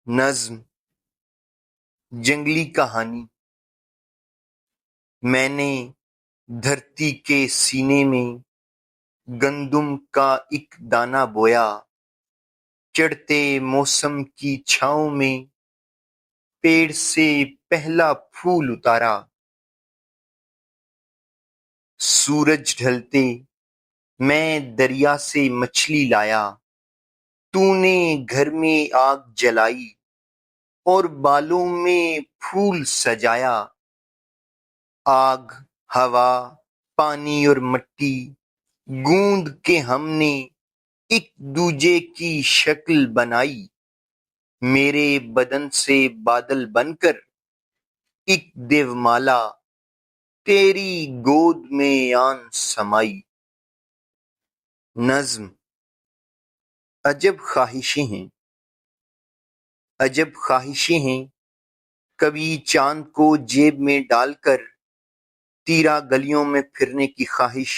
نظم جنگلی کہانی۔ میں نے دھرتی کے سینے میں گندم کا ایک دانہ بویا، چڑھتے موسم کی چھاؤں میں پیڑ سے پہلا پھول اتارا۔ سورج ڈھلتے میں دریا سے مچھلی لایا، تو نے گھر میں آگ جلائی اور بالوں میں پھول سجایا۔ آگ، ہوا، پانی اور مٹی گوند کے ہم نے ایک دوجے کی شکل بنائی۔ میرے بدن سے بادل بن کر ایک دیومالا تیری گود میں آن سمائی۔ نظم عجب خواہشیں ہیں، عجب خواہشیں ہیں، کبھی چاند کو جیب میں ڈال کر تیرا گلیوں میں پھرنے کی خواہش،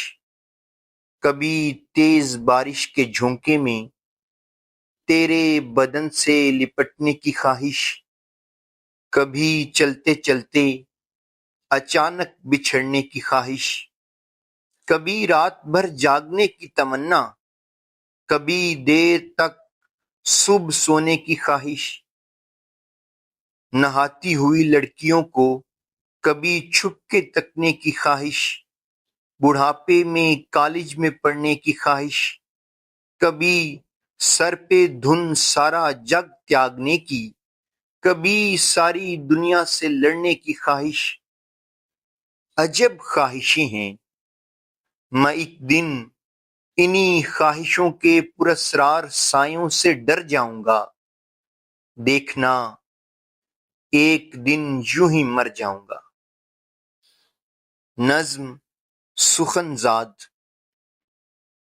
کبھی تیز بارش کے جھونکے میں تیرے بدن سے لپٹنے کی خواہش، کبھی چلتے چلتے اچانک بچھڑنے کی خواہش، کبھی رات بھر جاگنے کی تمنا، کبھی دیر تک صبح سونے کی خواہش۔ نہاتی ہوئی لڑکیوں کو کبھی چھپ کے تکنے کی خواہش، بڑھاپے میں کالج میں پڑھنے کی خواہش، کبھی سر پہ دھن سارا جگ تیاگنے کی، کبھی ساری دنیا سے لڑنے کی خواہش۔ عجب خواہشیں ہیں، میں ایک دن انہی خواہشوں کے پراسرار سایوں سے ڈر جاؤں گا، دیکھنا ایک دن یوں ہی مر جاؤں گا۔ نظم سخن زاد۔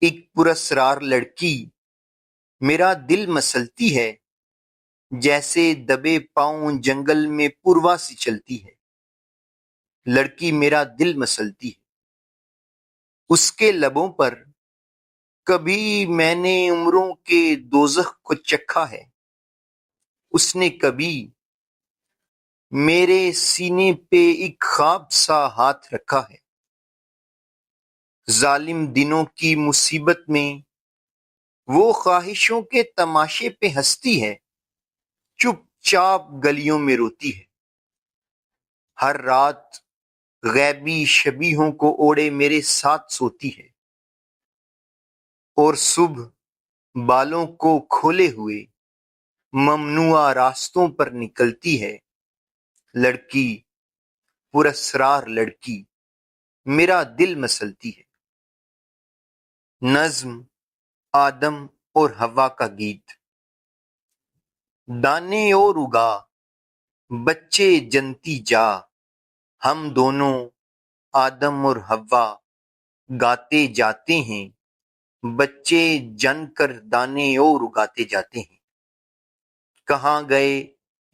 ایک پراسرار لڑکی میرا دل مسلتی ہے، جیسے دبے پاؤں جنگل میں پوروا سی چلتی ہے۔ لڑکی میرا دل مسلتی ہے، اس کے لبوں پر کبھی میں نے عمروں کے دوزخ کو چکھا ہے، اس نے کبھی میرے سینے پہ ایک خواب سا ہاتھ رکھا ہے۔ ظالم دنوں کی مصیبت میں وہ خواہشوں کے تماشے پہ ہنستی ہے، چپ چاپ گلیوں میں روتی ہے۔ ہر رات غیبی شبیہوں کو اوڑے میرے ساتھ سوتی ہے، اور صبح بالوں کو کھولے ہوئے ممنوع راستوں پر نکلتی ہے۔ لڑکی، پراسرار لڑکی میرا دل مسلتی ہے۔ نظم آدم اور حوا کا گیت۔ دانے اور اگا، بچے جنتی جا، ہم دونوں آدم اور حوا گاتے جاتے ہیں، بچے جن کر دانے اور اگاتے جاتے ہیں۔ کہاں گئے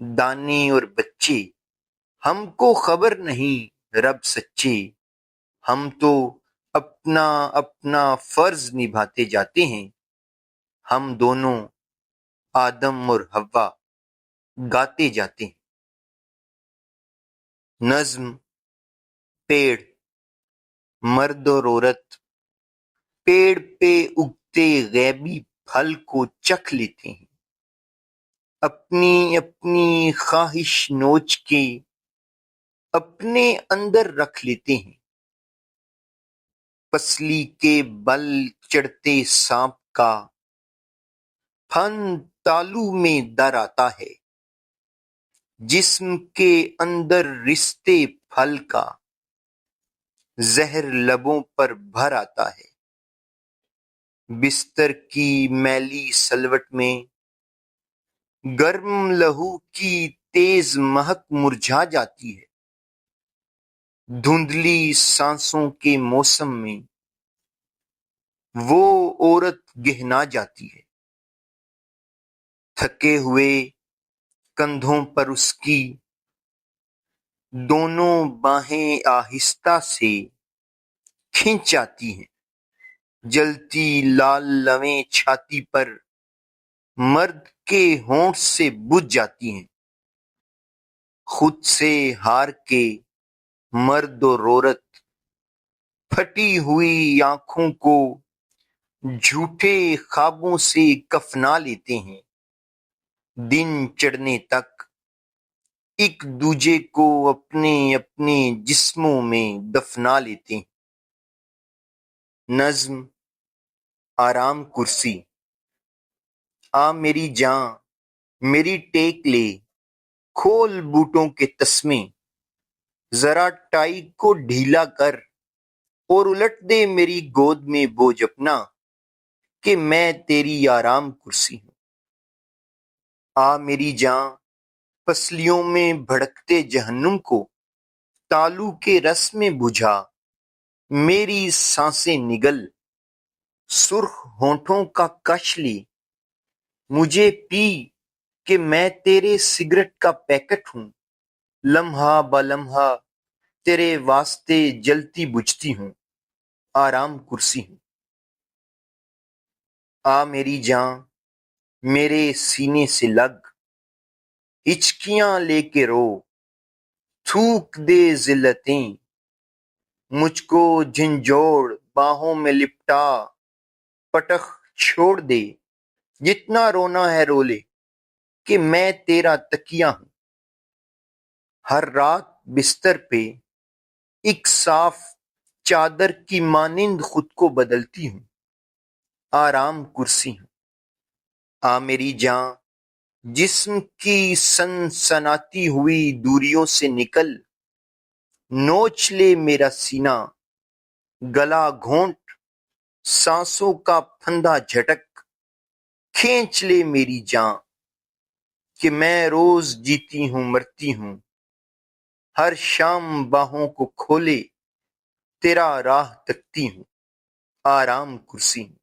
دانے اور بچے، ہم کو خبر نہیں رب سچے، ہم تو اپنا اپنا فرض نبھاتے جاتے ہیں، ہم دونوں آدم اور حوا گاتے جاتے ہیں۔ نظم پیڑ۔ مرد اور عورت پیڑ پہ اگتے غیبی پھل کو چکھ لیتے ہیں، اپنی اپنی خواہش نوچ کے اپنے اندر رکھ لیتے ہیں۔ پسلی کے بل چڑھتے سانپ کا پھن تالو میں در آتا ہے، جسم کے اندر رستے پھل کا زہر لبوں پر بھر آتا ہے۔ بستر کی میلی سلوٹ میں گرم لہو کی تیز مہک مرجھا جاتی ہے۔ دھندلی سانسوں کے موسم میں وہ عورت گہنا جاتی ہے۔ تھکے ہوئے کندھوں پر اس کی دونوں باہیں آہستہ سے کھنچ آتی ہیں، جلتی لال لویں چھاتی پر مرد کے ہونٹ سے بجھ جاتی ہیں، خود سے ہار کے مرد و عورت پھٹی ہوئی آنکھوں کو جھوٹے خوابوں سے کفنا لیتے ہیں، دن چڑھنے تک ایک دوجے کو اپنے اپنے جسموں میں دفنا لیتے ہیں۔ نظم آرام کرسی۔ آ میری جاں میری ٹیک لے، کھول بوٹوں کے تسمے، ذرا ٹائی کو ڈھیلا کر اور الٹ دے میری گود میں بوجھ اپنا، کہ میں تیری آرام کرسی ہوں۔ آ میری جاں پسلیوں میں بھڑکتے جہنم کو تالو کے رس میں بجھا، میری سانسیں نگل سرخ ہونٹوں کا کش لی، مجھے پی کہ میں تیرے سگریٹ کا پیکٹ ہوں، لمحہ با لمحہ تیرے واسطے جلتی بجھتی ہوں، آرام کرسی ہوں۔ آ میری جاں میرے سینے سے لگ، ہچکیاں لے کے رو، تھوک دے ذلتیں مجھ کو جھنجھوڑ باہوں میں لپٹا، پٹخ چھوڑ دے جتنا رونا ہے رو لے، کہ میں تیرا تکیہ ہوں۔ ہر رات بستر پہ ایک صاف چادر کی مانند خود کو بدلتی ہوں، آرام کرسی ہوں۔ آ میری جاں جسم کی سنسناتی ہوئی دوریوں سے نکل، نوچ لے میرا سینہ، گلا گھونٹ سانسوں کا پھندا جھٹک، کھینچ لے میری جاں، کہ میں روز جیتی ہوں مرتی ہوں، ہر شام باہوں کو کھولے تیرا راہ تکتی ہوں، آرام کرسی ہوں۔